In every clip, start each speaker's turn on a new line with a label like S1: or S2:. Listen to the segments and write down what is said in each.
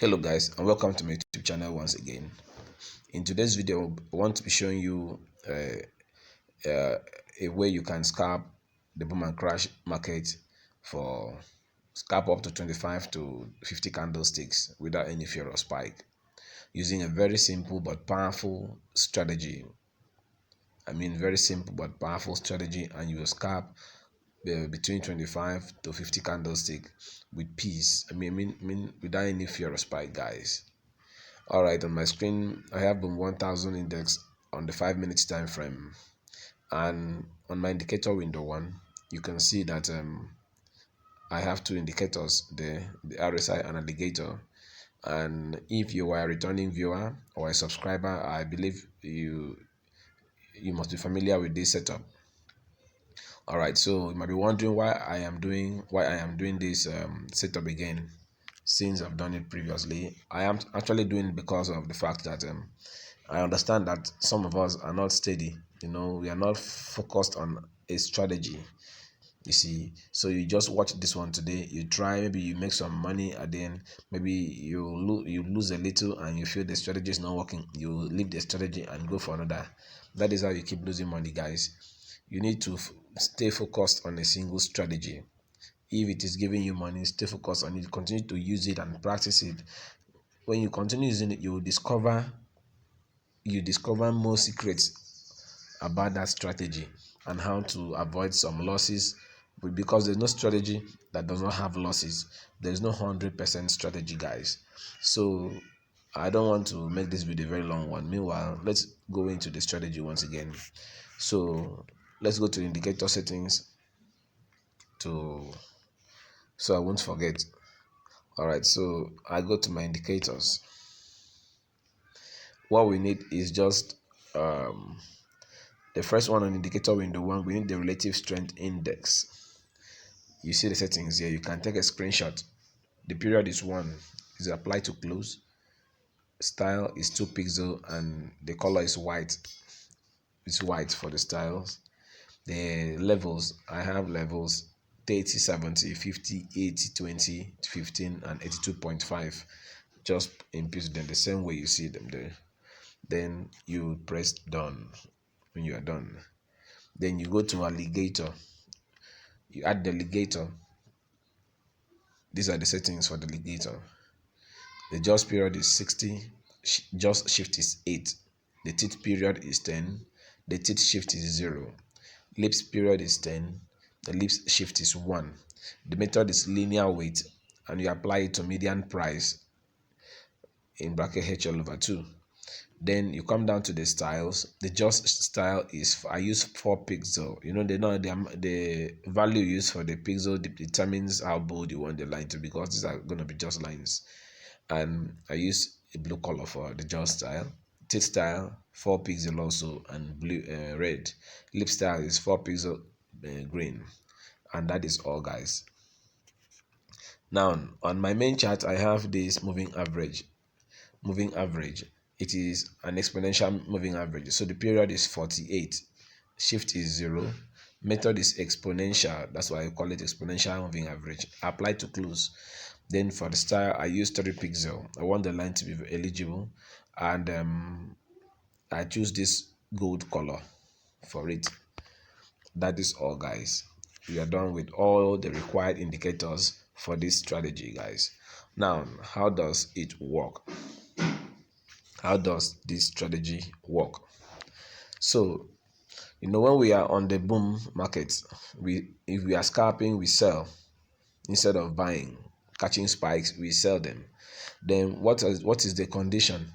S1: Hello guys, and welcome to my YouTube channel once again. In today's video, I want to be showing you a way you can scalp the boom and crash market for scalp up to 25 to 50 candlesticks without any fear of spike, using a very simple but powerful strategy. Very simple but powerful strategy, and you will scalp between 25 to 50 candlestick with peace. Without any fear of spike, guys. All right, on my screen, I have boom 1000 index on the 5 minutes time frame, and on my indicator window one, you can see that I have two indicators there, the RSI and alligator. And if you are a returning viewer or a subscriber, I believe you must be familiar with this setup. All right, so you might be wondering why I am doing this setup again, since I've done it previously. I am actually doing it because of the fact that I understand that some of us are not steady. We are not focused on a strategy. You see, so you just watch this one today, you try, maybe you make some money, and then maybe you lose a little and you feel the strategy is not working. You leave the strategy and go for another. That is how you keep losing money, guys. You need to stay focused on a single strategy. If it is giving you money, stay focused on it, continue to use it and practice it. When you continue using it, you discover more secrets about that strategy and how to avoid some losses, because there's no strategy that does not have losses. There's no 100% strategy, guys. So I don't want to make this video a very long one. Meanwhile, let's go into the strategy once again. So let's go to indicator settings so I won't forget. All right, so I go to my indicators. What we need is just the first one on indicator window one. We need the relative strength index. You see the settings here. You can take a screenshot. The period is 1, is applied to close. Style is 2 pixel and the color is white. It's white for the styles. The levels, I have levels 30, 70, 50, 80, 20, 15 and 82.5. Just input them the same way you see them there. Then you press done. When you are done, then you go to alligator. You add the alligator. These are the settings for the alligator. The just period is 60, just shift is 8, the teeth period is 10, the teeth shift is 0, lips period is 10, the lips shift is 1. The method is linear weight, and you apply it to median price in bracket HL/2. Then you come down to the styles. The just style is, I use 4 pixel. The value used for the pixel determines how bold you want the line to be, because these are going to be just lines. And I use a blue color for the just style. Teeth style 4 pixel also, and blue red. Lip style is 4 pixel green, and that is all, guys. Now on my main chart, I have this moving average. It is an exponential moving average. So the period is 48, shift is 0, method is exponential. That's why I call it exponential moving average. Apply to close. Then for the style, I use 30 pixel. I want the line to be eligible, and I choose this gold color for it. That is all, guys. We are done with all the required indicators for this strategy, guys. Now, how does it work? How does this strategy work? So, when we are on the boom market, if we are scalping, we sell instead of buying. Catching spikes, we sell them. Then what is the condition?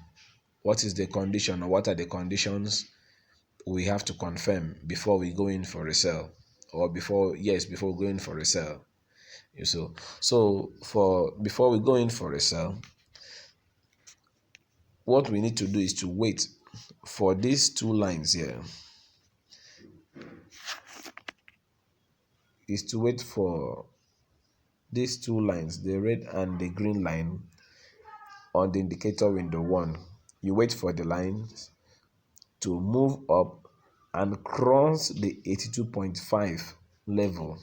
S1: What is the condition, or what are the conditions we have to confirm before we go in for a sell, or before we go in for a sell? So before we go in for a sell, what we need to do is to wait for these two lines here. Is to wait for these two lines, the red and the green line, on the indicator window one. You wait for the lines to move up and cross the 82.5 level.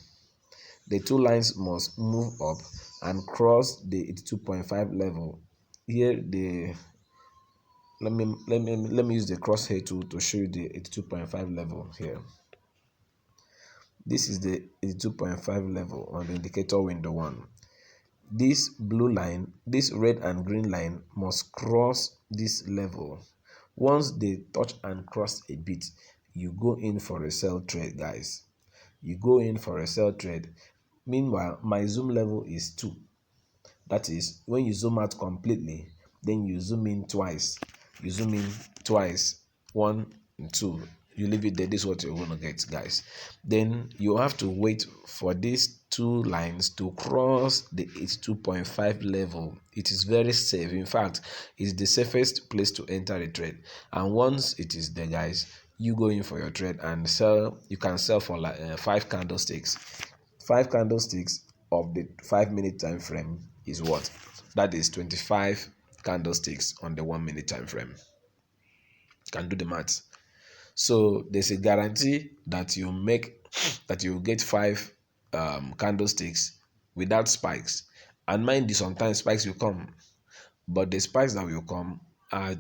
S1: The two lines must move up and cross the 82.5 level. here the let me use the crosshair tool to show you the 82.5 level here. This is the 82.5 level on the indicator window 1. This blue line, this red and green line must cross this level. Once they touch and cross a bit, you go in for a sell trade, guys. You go in for a sell trade. Meanwhile, my zoom level is 2. That is, when you zoom out completely, then you zoom in twice. You zoom in twice, 1 and 2. You leave it there. This is what you're going to get, guys. Then you have to wait for these two lines to cross the 82.5 level. It is very safe. In fact, it's the safest place to enter a trade. And once it is there, guys, you go in for your trade and sell. You can sell for like 5 candlesticks. 5 candlesticks of the 5-minute time frame is what? That is 25 candlesticks on the 1-minute time frame. You can do the math. So there's a guarantee that you get 5 candlesticks without spikes. And mind you, sometimes spikes will come, but the spikes that will come are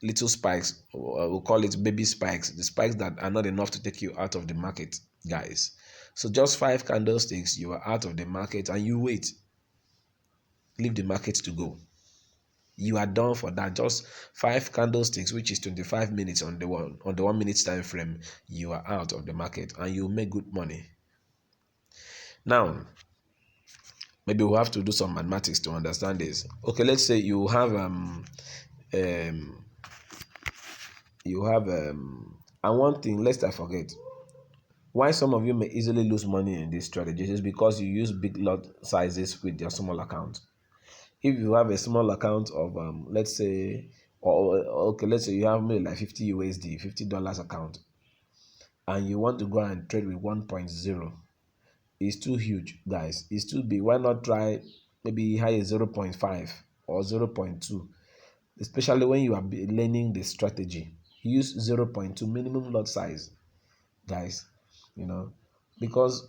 S1: little spikes. We'll call it baby spikes. The spikes that are not enough to take you out of the market, guys. So just 5 candlesticks, you are out of the market, and you wait. Leave the market to go. You are done for that. Just 5 candlesticks, which is 25 minutes on the 1-minute time frame. You are out of the market, and you make good money. Now, maybe we'll have to do some mathematics to understand this. Okay, let's say you have and one thing, lest I forget, why some of you may easily lose money in this strategy is because you use big lot sizes with your small account. If you have a small account of let's say, let's say you have maybe like 50 USD, $50 account, and you want to go and trade with 1.0, it's too huge, guys. It's too big. Why not try maybe high 0.5 or 0.2, especially when you are learning the strategy. Use 0.2 minimum lot size, guys. Because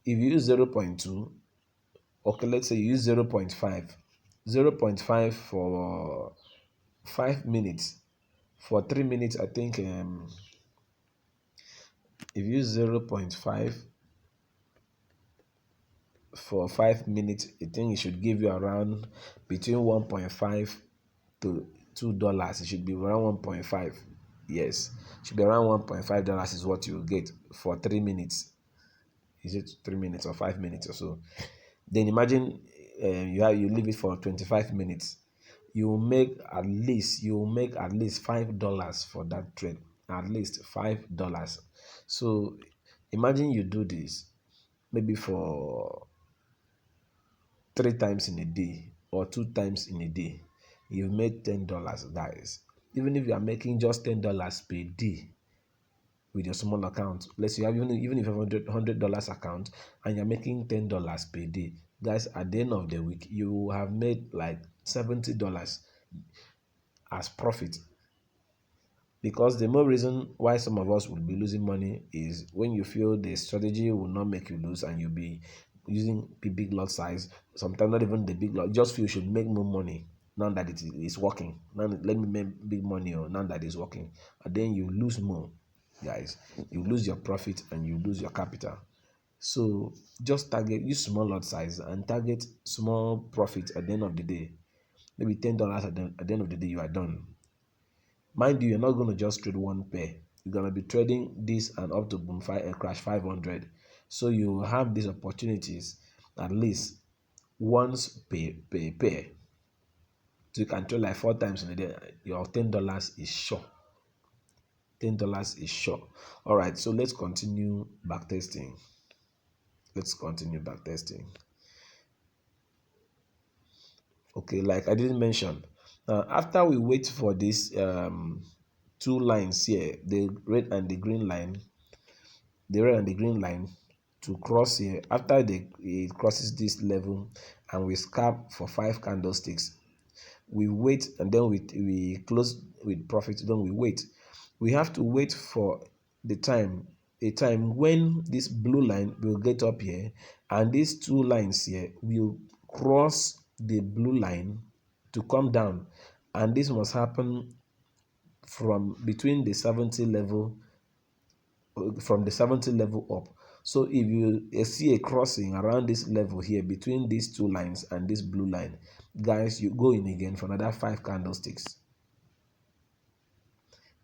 S1: if you use 0.2, okay, let's say you use 0.5, 0.5 for 5 minutes. For 3 minutes, I think if you use 0.5 for 5 minutes, I think it should give you around between 1.5 to $2. It should be around 1.5. Yes, it should be around $1.5 is what you get for 3 minutes. Is it 3 minutes or 5 minutes or so? Then imagine you leave it for 25 minutes. You will make at least $5 for that trade. At least $5. So imagine you do this maybe for 3 times in a day or 2 times in a day. You've made $10, guys. Even if you are making just $10 per day with your small account, let's say even if you have $100 account and you're making $10 per day, guys, at the end of the week you have made like $70 as profit. Because the more reason why some of us will be losing money is when you feel the strategy will not make you lose and you'll be using big lot size, sometimes not even the big lot, just feel you should make more money now that it is working. Now let me make big money, or now that it's working, and then you lose more, guys. You lose your profit and you lose your capital. So just use small lot size and target small profit at the end of the day. Maybe $10 at the end of the day, you are done. Mind you, you're not going to just trade one pair. You're going to be trading this and up to boom crash 500. So you have these opportunities at least once per pair. So you can trade like 4 times in a day. Your $10 is sure. $10 is sure. All right, so let's continue backtesting. Okay, like I didn't mention, after we wait for this 2 lines here, the red and the green line, to cross here, after it crosses this level and we scalp for 5 candlesticks, we wait, and then we close with profit. Then we wait. We have to wait for a time when this blue line will get up here and these 2 lines here will cross the blue line to come down, and this must happen from between the 70 level, from the 70 level up. So if you see a crossing around this level here between these two lines and this blue line, guys, you go in again for another 5 candlesticks.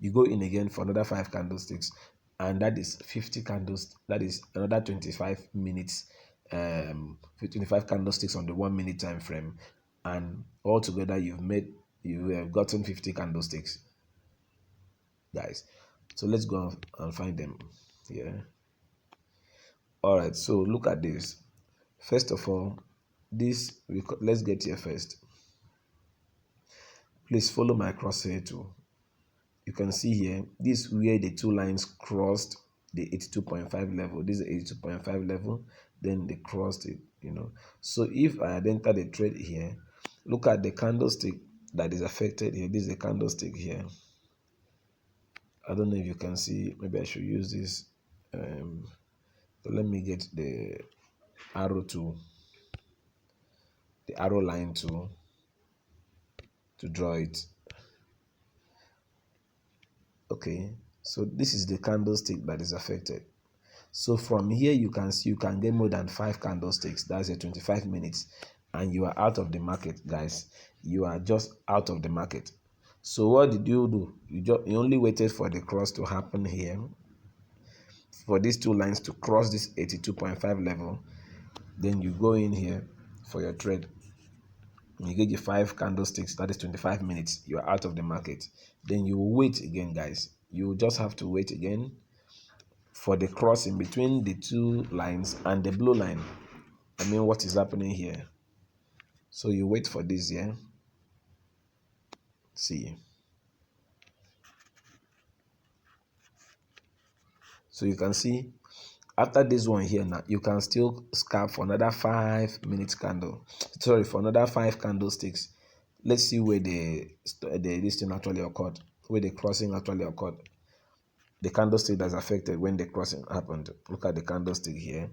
S1: You go in again for another 5 candlesticks, and that is 50 candles. That is another 25 minutes, 25 candlesticks on the 1 minute time frame, and altogether you have gotten 50 candlesticks, guys. So let's go and find them here. All right, so look at this. First of all, let's get here first. Please follow my crosshair tool. You can see here, this is where the two lines crossed the 82.5 level. This is 82.5 level, then they crossed it, So if I had entered the trade here, look at the candlestick that is affected here. This is the candlestick here. I don't know if you can see. Maybe I should use this. So let me get the arrow tool, the arrow line tool, to draw it. Okay, so this is the candlestick that is affected. So from here you can see you can get more than 5 candlesticks. That's a 25 minutes, and you are out of the market, guys. You are just out of the market. So what did you do? You only waited for the cross to happen here, for these two lines to cross this 82.5 level. Then you go in here for your trade. You get your 5 candlesticks. That is 25 minutes. You are out of the market. Then you wait again, guys. You just have to wait again for the crossing between the two lines and the blue line. I mean, what is happening here? So you wait for this, yeah? See. So you can see, after this one here now, you can still scalp for another 5 minutes candle. Sorry, for another 5 candlesticks. Let's see where this thing actually occurred, where the crossing actually occurred. The candlestick that's affected when the crossing happened. Look at the candlestick here,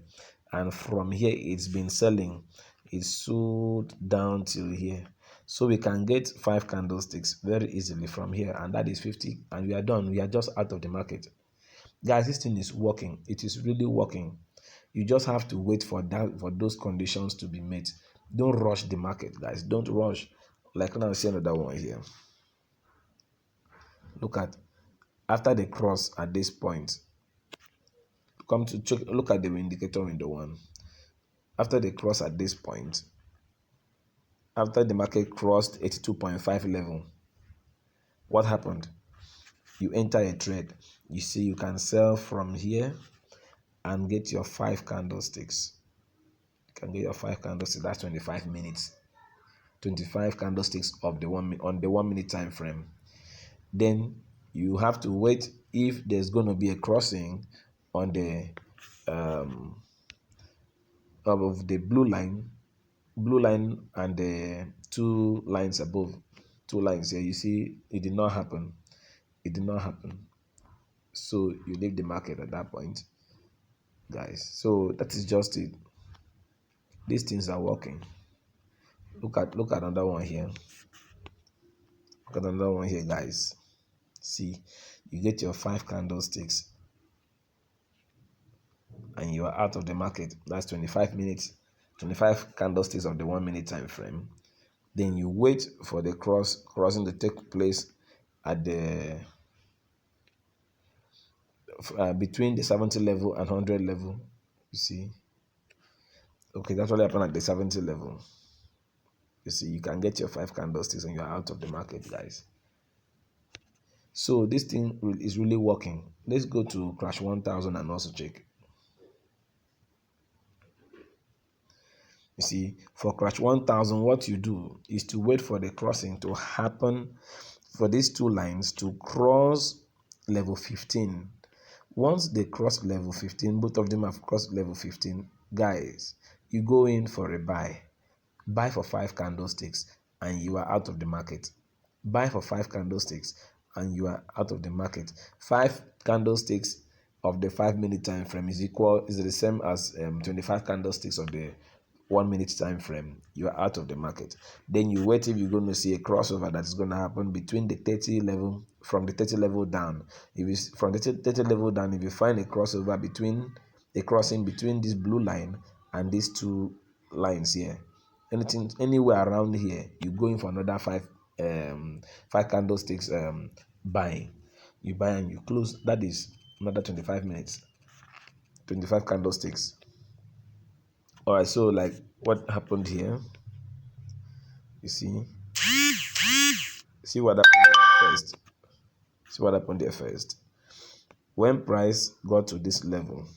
S1: and from here it's been selling. It's sold down till here, so we can get 5 candlesticks very easily from here, and that is 50, and we are done. We are just out of the market, guys. This thing is working. It is really working. You just have to wait for those conditions to be met. Don't rush the market, guys. Don't rush. Like now, see another one here. Look at, after the cross at this point, come to check. Look at the indicator window one. After the cross at this point, after the market crossed 82.5 level, what happened? You enter a trade. You see, you can sell from here and get your 5 candlesticks. You can get your 5 candlesticks. That's 25 minutes. 25 candlesticks of the on the 1 minute time frame. Then you have to wait if there's going to be a crossing on the of the blue line and the 2 lines above. 2 lines here. You see, it did not happen. It did not happen. So you leave the market at that point, guys. So that is just it. These things are working. Look at another one here. Look at another one here, guys. See, you get your 5 candlesticks and you are out of the market. That's 25 minutes, 25 candlesticks of the 1 minute time frame. Then you wait for the crossing to take place at the between the 70 level and 100 level. You see, okay, that's what happened at the 70 level. You see, you can get your 5 candlesticks and you are out of the market, guys. So this thing is really working. Let's go to crash 1000 and also check. You see, for crash 1000, what you do is to wait for the crossing to happen, for these 2 lines to cross level 15. Once they cross level 15, both of them have crossed level 15, guys, you go in for a buy for 5 candlesticks and you are out of the market. Buy for 5 candlesticks and you are out of the market. 5 candlesticks of the 5 minute time frame is the same as 25 candlesticks of the 1 minute time frame, you are out of the market. Then you wait if you're going to see a crossover that is going to happen between the 30 level, from the 30 level down. If it's from the 30 level down, if you find a crossover between a crossing between this blue line and these two lines here, anything anywhere around here, you go in for another five candlesticks buying. You buy and you close. That is another 25 minutes, 25 candlesticks. All right, so like what happened here, you see what happened there first. See what happened there first. When price got to this level,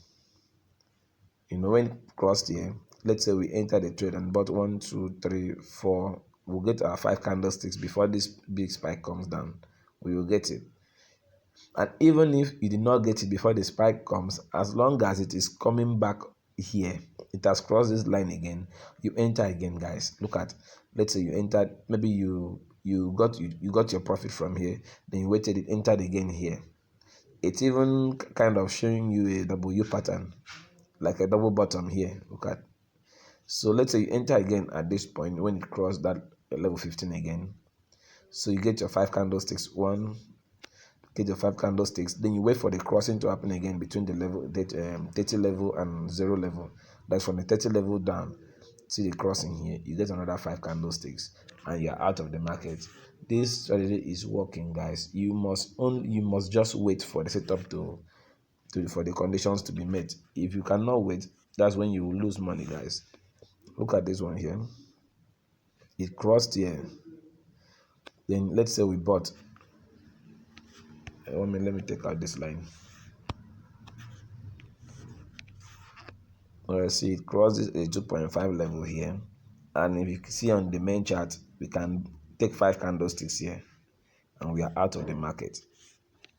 S1: when it crossed here, let's say we enter the trade and bought 1, 2, 3, 4, we'll get our 5 candlesticks before this big spike comes down. We will get it. And even if you did not get it before the spike comes, as long as it is coming back here, it has crossed this line again, you enter again, guys. Look at, let's say you entered, maybe you got your profit from here, then you waited, it entered again here. It's even kind of showing you a W pattern, like a double bottom here. Look at. So let's say you enter again at this point when it crossed that level 15 again. So you get your 5 candlesticks, one, get your 5 candlesticks, then you wait for the crossing to happen again between the level 30 level and 0 level. That's from the 30 level down. See the crossing here, you get another 5 candlesticks and you're out of the market. This strategy is working, guys. You must just wait for the setup for the conditions to be met. If you cannot wait, that's when you will lose money, guys. Look at this one here. It crossed here. Then let's say we bought. Let me take out this line. Alright, see it crosses a 2.5 level here. And if you see on the main chart, we can take 5 candlesticks here. And we are out of the market.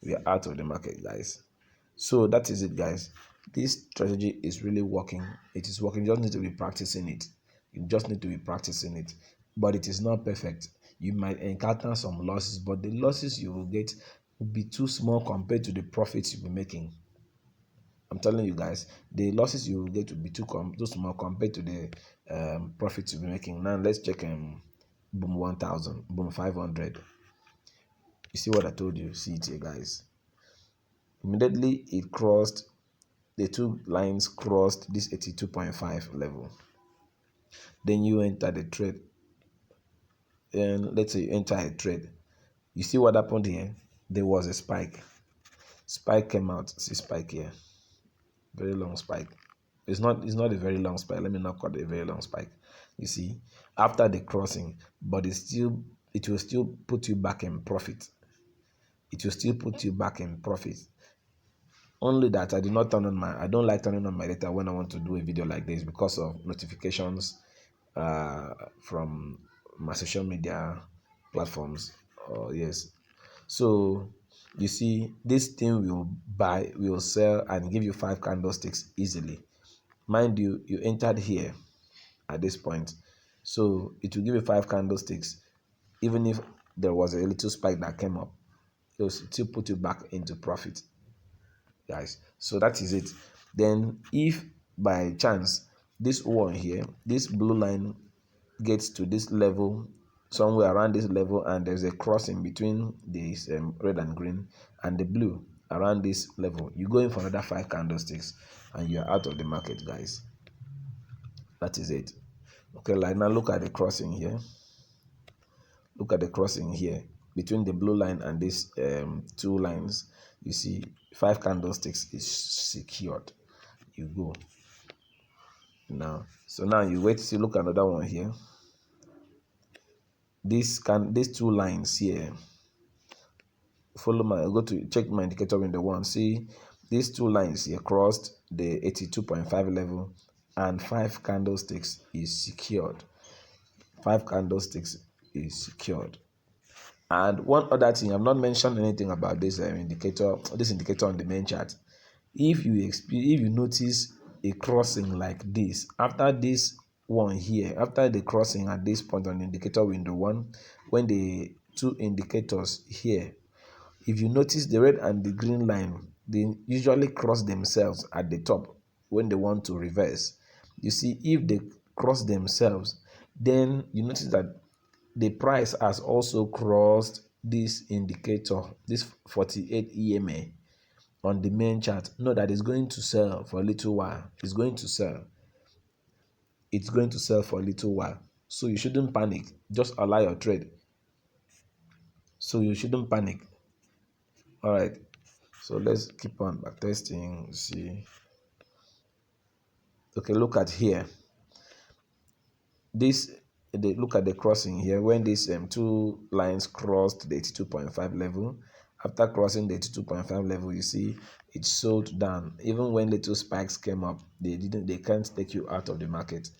S1: We are out of the market, guys. So that is it, guys. This strategy is really working. It is working. You just need to be practicing it. You just need to be practicing it. But it is not perfect. You might encounter some losses, but the losses you will get will be too small compared to the profits you'll be making. I'm telling you guys, the losses you will get will be too small compared to the profits you'll be making. Now let's check boom 1000, boom 500. You see what I told you? See it here, guys. Immediately it crossed, the two lines crossed this 82.5 level. Then you enter the trade. And let's say you enter a trade. You see what happened here? There was a spike. Spike came out. See spike here. Very long spike. It's not a very long spike. Let me not call it a very long spike. You see, after the crossing, but it will still put you back in profit. It will still put you back in profit. Only that I don't like turning on my data when I want to do a video like this because of notifications from my social media platforms. Yes. So you see, this thing will sell and give you 5 candlesticks easily. Mind you, you entered here at this point, so it will give you 5 candlesticks. Even if there was a little spike that came up, it will still put you back into profit, guys. So that is it. Then if by chance this one here, this blue line gets to this level, somewhere around this level, and there's a crossing between this red and green and the blue around this level, you go in for another 5 candlesticks and you're out of the market, guys. That is it. Okay, like now look at the crossing here. Look at the crossing here between the blue line and these 2 lines. You see 5 candlesticks is secured. You go now. So now you wait. See, look at another one here. These 2 lines here, go to check my indicator window 1. See these 2 lines here crossed the 82.5 level and 5 candlesticks is secured. 5 candlesticks is secured. And one other thing, I've not mentioned anything about this indicator on the main chart. If you notice a crossing like this after this one here, after the crossing at this point on indicator window 1, when the 2 indicators here, if you notice the red and the green line, they usually cross themselves at the top when they want to reverse. You see, if they crossed themselves, then you notice that the price has also crossed this indicator, this 48 EMA on the main chart. Know that it's going to sell for a little while. It's going to sell. It's going to sell for a little while. So you shouldn't panic. Just allow your trade. So you shouldn't panic. All right. So let's keep on back testing. See. Okay, look at here. This, look at the crossing here. When these two lines crossed the 82.5 level, after crossing the 82.5 level, you see it sold down. Even when little spikes came up, they can't take you out of the market. It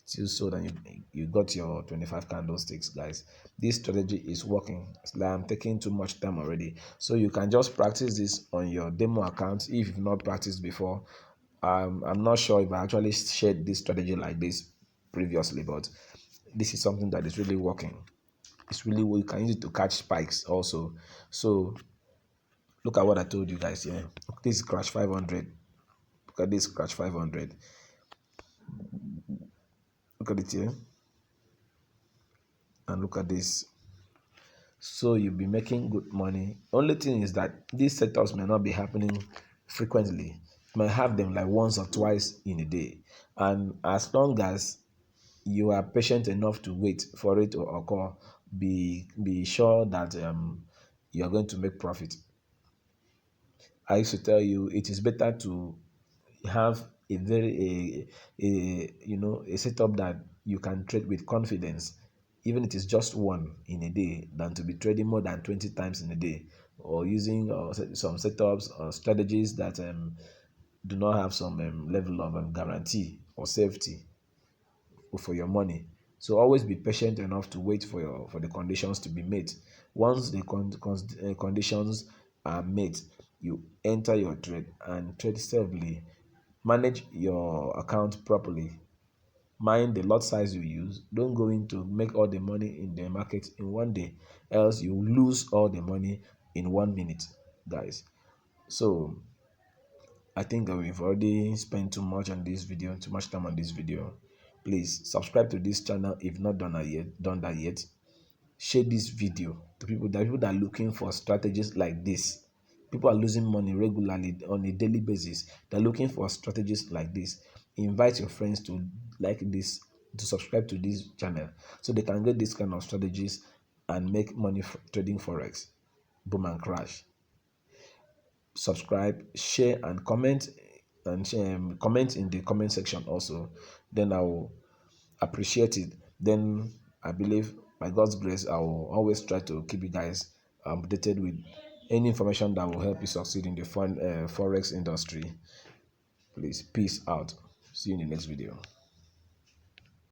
S1: still sold, and you got your 25 candlesticks, guys. This strategy is working. It's like I'm taking too much time already, so you can just practice this on your demo account if you've not practiced before. I'm not sure if I actually shared this strategy like this previously, but this is something that is really working. It's really, you can use it to catch spikes also. So look at what I told you guys here. This is crash 500. Look at this crash 500. Look at it here, and look at this. So you'll be making good money. Only thing is that these setups may not be happening frequently. You might have them like once or twice in a day, and as long as you are patient enough to wait for it to occur, be sure that you are going to make profit. I used to tell you it is better to have a very a setup that you can trade with confidence, even if it is just one in a day, than to be trading more than 20 times in a day, or using some setups or strategies that do not have some level of guarantee or safety for your money. So always be patient enough to wait for the conditions to be met. Once the conditions are met, you enter your trade and trade safely. Manage your account properly. Mind the lot size you use. Don't go into make all the money in the market in one day, else you lose all the money in 1 minute, guys. So I think we've already spent too much on this video, too much time on this video. Please subscribe to this channel if not done that yet. Share this video to people that are looking for strategies like this. People are losing money regularly on a daily basis. They're looking for strategies like this. Invite your friends to like this, to subscribe to this channel, so they can get this kind of strategies and make money trading forex. Boom and crash. Subscribe, share, and comment, and comment in the comment section also. Then I will appreciate it. Then I believe by God's grace I will always try to keep you guys updated with any information that will help you succeed in the forex industry. Please, peace out. See you in the next video.